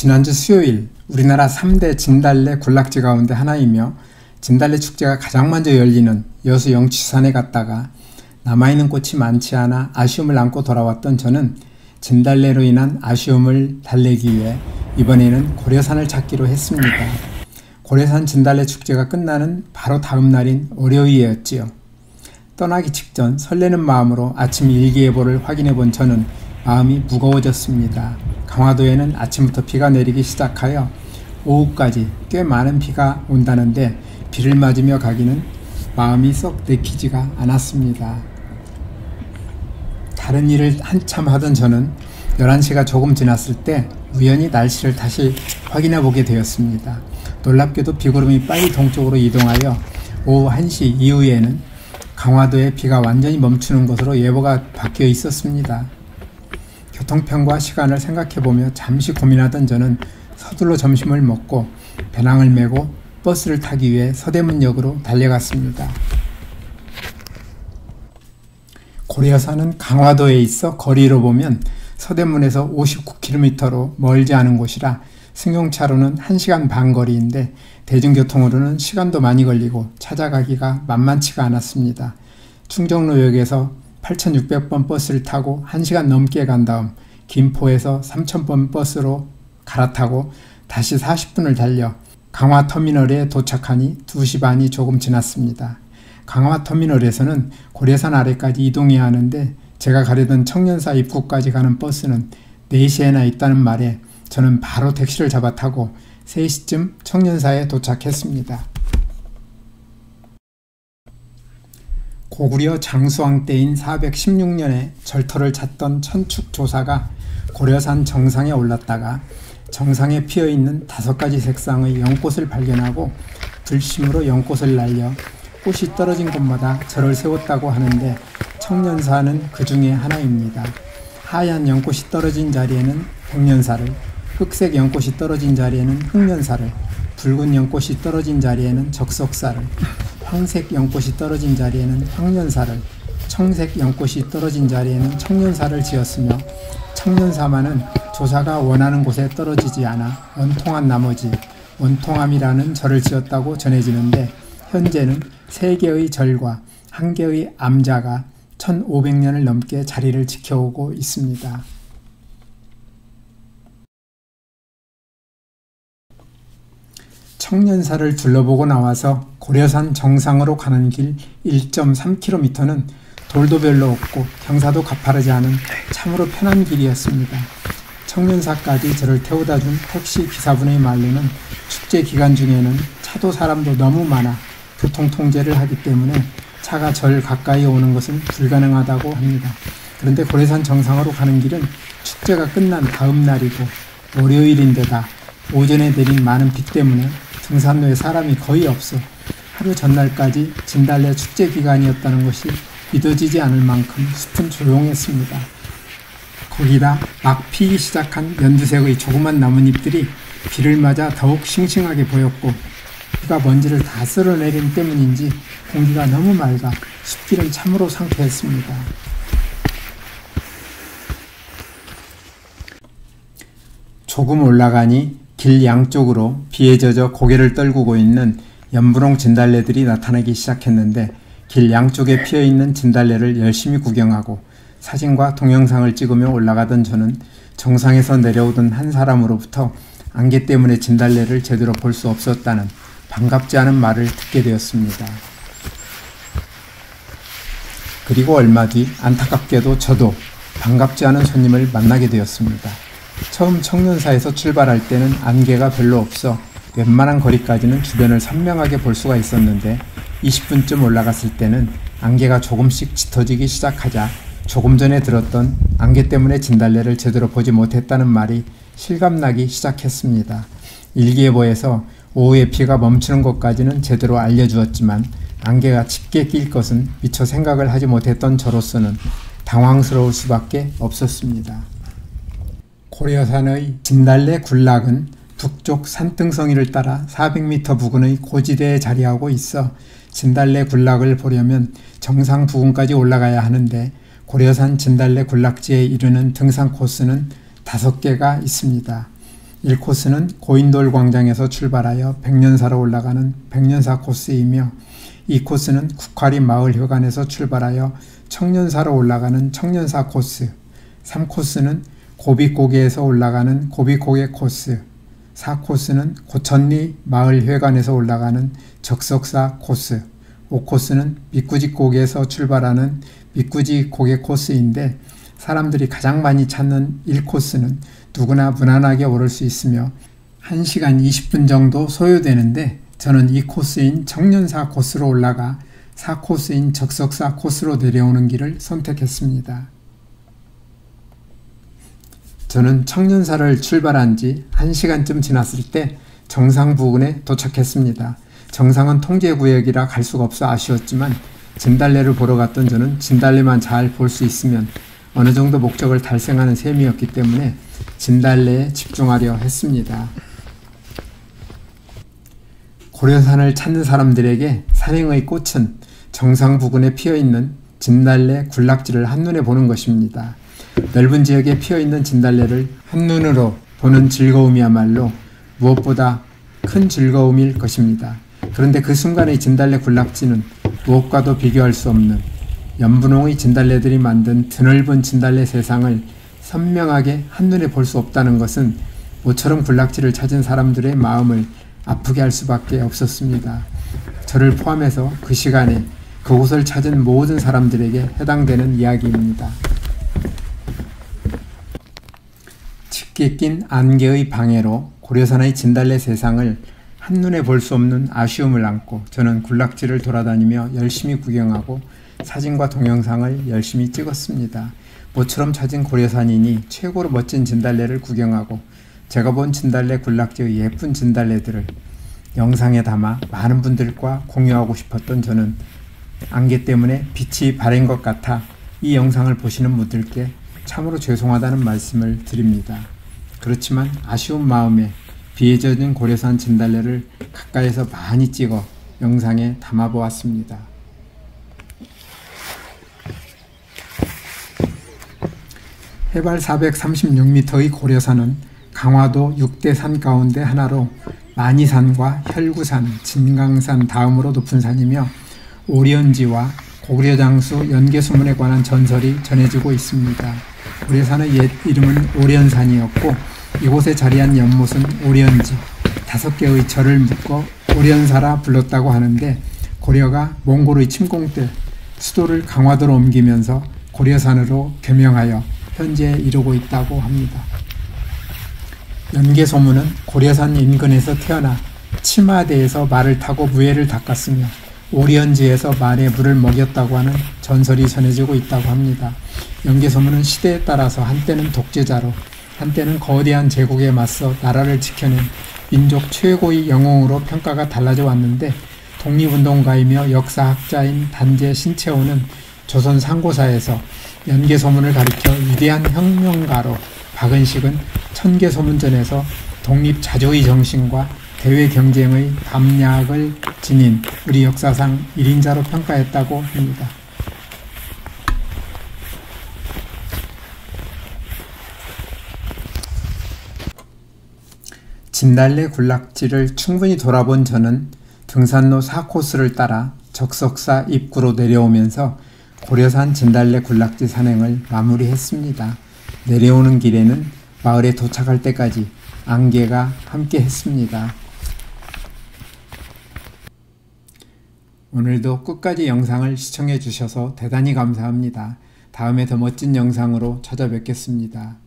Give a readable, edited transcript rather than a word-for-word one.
지난주 수요일 우리나라 3대 진달래 군락지 가운데 하나이며 진달래 축제가 가장 먼저 열리는 여수 영취산에 갔다가 남아있는 꽃이 많지 않아 아쉬움을 안고 돌아왔던 저는 진달래로 인한 아쉬움을 달래기 위해 이번에는 고려산을 찾기로 했습니다. 고려산 진달래 축제가 끝나는 바로 다음 날인 월요일이었지요. 떠나기 직전 설레는 마음으로 아침 일기예보를 확인해 본 저는 마음이 무거워졌습니다. 강화도에는 아침부터 비가 내리기 시작하여 오후까지 꽤 많은 비가 온다는데 비를 맞으며 가기는 마음이 썩 내키지가 않았습니다. 다른 일을 한참 하던 저는 11시가 조금 지났을 때 우연히 날씨를 다시 확인해 보게 되었습니다. 놀랍게도 비구름이 빨리 동쪽으로 이동하여 오후 1시 이후에는 강화도에 비가 완전히 멈추는 것으로 예보가 바뀌어 있었습니다. 교통편과 시간을 생각해보며 잠시 고민하던 저는 서둘러 점심을 먹고 배낭을 메고 버스를 타기 위해 서대문역으로 달려갔습니다. 고려산은 강화도에 있어 거리로 보면 서대문에서 59km로 멀지 않은 곳이라 승용차로는 1시간 반 거리인데 대중교통으로는 시간도 많이 걸리고 찾아가기가 만만치가 않았습니다. 충정로역에서 8600번 버스를 타고 1시간 넘게 간 다음 김포에서 3000번 버스로 갈아타고 다시 40분을 달려 강화터미널에 도착하니 2시 반이 조금 지났습니다. 강화터미널에서는 고려산 아래까지 이동해야 하는데 제가 가려던 청년사 입구까지 가는 버스는 4시에나 있다는 말에 저는 바로 택시를 잡아 타고 3시쯤 청년사에 도착했습니다. 고구려 장수왕 때인 416년에 절터를 찾던 천축조사가 고려산 정상에 올랐다가 정상에 피어있는 5가지 색상의 연꽃을 발견하고 불심으로 연꽃을 날려 꽃이 떨어진 곳마다 절을 세웠다고 하는데 청년사는 그 중에 하나입니다. 하얀 연꽃이 떨어진 자리에는 백년사를, 흑색 연꽃이 떨어진 자리에는 흑년사를, 붉은 연꽃이 떨어진 자리에는 적석사를, 황색 연꽃이 떨어진 자리에는 황년사를, 청색 연꽃이 떨어진 자리에는 청년사를 지었으며 청년사만은 조사가 원하는 곳에 떨어지지 않아 원통한 나머지 원통함이라는 절을 지었다고 전해지는데 현재는 3개의 절과 1개의 암자가 1500년을 넘게 자리를 지켜오고 있습니다. 청년사를 둘러보고 나와서 고려산 정상으로 가는 길 1.3km는 돌도 별로 없고 경사도 가파르지 않은 참으로 편한 길이었습니다. 청년사까지 저를 태워다 준 택시 기사분의 말로는 축제 기간 중에는 차도 사람도 너무 많아 교통통제를 하기 때문에 차가 절 가까이 오는 것은 불가능하다고 합니다. 그런데 고려산 정상으로 가는 길은 축제가 끝난 다음 날이고 월요일인데다 오전에 내린 많은 비 때문에 등산로에 사람이 거의 없어 하루 전날까지 진달래 축제 기간이었다는 것이 믿어지지 않을 만큼 숲은 조용했습니다. 거기다 막 피기 시작한 연두색의 조그만 나뭇잎들이 비를 맞아 더욱 싱싱하게 보였고 비가 먼지를 다 쓸어내린 때문인지 공기가 너무 맑아 숲길은 참으로 상쾌했습니다. 조금 올라가니 길 양쪽으로 비에 젖어 고개를 떨구고 있는 연분홍 진달래들이 나타나기 시작했는데 길 양쪽에 피어있는 진달래를 열심히 구경하고 사진과 동영상을 찍으며 올라가던 저는 정상에서 내려오던 한 사람으로부터 안개 때문에 진달래를 제대로 볼 수 없었다는 반갑지 않은 말을 듣게 되었습니다. 그리고 얼마 뒤 안타깝게도 저도 반갑지 않은 손님을 만나게 되었습니다. 처음 청년사에서 출발할 때는 안개가 별로 없어 웬만한 거리까지는 주변을 선명하게 볼 수가 있었는데 20분쯤 올라갔을 때는 안개가 조금씩 짙어지기 시작하자 조금 전에 들었던 안개 때문에 진달래를 제대로 보지 못했다는 말이 실감나기 시작했습니다. 일기예보에서 오후에 비가 멈추는 것까지는 제대로 알려주었지만 안개가 짙게 낄 것은 미처 생각을 하지 못했던 저로서는 당황스러울 수밖에 없었습니다. 고려산의 진달래 군락은 북쪽 산등성이를 따라 400m 부근의 고지대에 자리하고 있어 진달래 군락을 보려면 정상 부근까지 올라가야 하는데 고려산 진달래 군락지에 이르는 등산 코스는 5개가 있습니다. 1코스는 고인돌 광장에서 출발하여 백년사로 올라가는 백년사 코스이며 2코스는 국화리 마을회관에서 출발하여 청년사로 올라가는 청년사 코스, 3코스는 고비고개에서 올라가는 고비고개 코스, 4코스는 고천리 마을회관에서 올라가는 적석사 코스, 5코스는 미꾸지고개에서 출발하는 미꾸지고개 코스인데 사람들이 가장 많이 찾는 1코스는 누구나 무난하게 오를 수 있으며 1시간 20분 정도 소요되는데 저는 이 코스인 청년사 코스로 올라가 4코스인 적석사 코스로 내려오는 길을 선택했습니다. 저는 청년사를 출발한 지 1시간쯤 지났을 때 정상 부근에 도착했습니다. 정상은 통제구역이라 갈 수가 없어 아쉬웠지만 진달래를 보러 갔던 저는 진달래만 잘 볼 수 있으면 어느 정도 목적을 달성하는 셈이었기 때문에 진달래에 집중하려 했습니다. 고려산을 찾는 사람들에게 산행의 꽃은 정상 부근에 피어있는 진달래 군락지를 한눈에 보는 것입니다. 넓은 지역에 피어있는 진달래를 한눈으로 보는 즐거움이야말로 무엇보다 큰 즐거움일 것입니다. 그런데 그 순간의 진달래 군락지는 무엇과도 비교할 수 없는 연분홍의 진달래들이 만든 드넓은 진달래 세상을 선명하게 한눈에 볼 수 없다는 것은 모처럼 군락지를 찾은 사람들의 마음을 아프게 할 수밖에 없었습니다. 저를 포함해서 그 시간에 그곳을 찾은 모든 사람들에게 해당되는 이야기입니다. 짙게 낀 안개의 방해로 고려산의 진달래 세상을 한눈에 볼 수 없는 아쉬움을 안고 저는 군락지를 돌아다니며 열심히 구경하고 사진과 동영상을 열심히 찍었습니다. 모처럼 찾은 고려산이니 최고로 멋진 진달래를 구경하고 제가 본 진달래 군락지의 예쁜 진달래들을 영상에 담아 많은 분들과 공유하고 싶었던 저는 안개 때문에 빛이 바랜 것 같아 이 영상을 보시는 분들께 참으로 죄송하다는 말씀을 드립니다. 그렇지만 아쉬운 마음에 비에 젖은 고려산 진달래를 가까이서 많이 찍어 영상에 담아보았습니다. 해발 436m의 고려산은 강화도 6대 산 가운데 하나로 만이산과 혈구산, 진강산 다음으로 높은 산이며 오련지와 고려장수 연개소문에 관한 전설이 전해지고 있습니다. 고려산의 옛 이름은 오련산이었고 이곳에 자리한 연못은 오련지, 5개의 절을 묶어 오련사라 불렀다고 하는데 고려가 몽골의 침공 때 수도를 강화도로 옮기면서 고려산으로 개명하여 현재 이루고 있다고 합니다. 연개소문은 고려산 인근에서 태어나 치마대에서 말을 타고 무예를 닦았으며 오련지에서 말에 물을 먹였다고 하는 전설이 전해지고 있다고 합니다. 연개소문은 시대에 따라서 한때는 독재자로 한때는 거대한 제국에 맞서 나라를 지켜낸 민족 최고의 영웅으로 평가가 달라져 왔는데 독립운동가이며 역사학자인 단재 신채호는 조선 상고사에서 연개소문을 가리켜 위대한 혁명가로, 박은식은 천개소문전에서 독립자조의 정신과 대외경쟁의 담략을 지닌 우리 역사상 1인자로 평가했다고 합니다. 진달래 군락지를 충분히 돌아본 저는 등산로 4코스를 따라 적석사 입구로 내려오면서 고려산 진달래 군락지 산행을 마무리했습니다. 내려오는 길에는 마을에 도착할 때까지 안개가 함께 했습니다. 오늘도 끝까지 영상을 시청해 주셔서 대단히 감사합니다. 다음에 더 멋진 영상으로 찾아뵙겠습니다.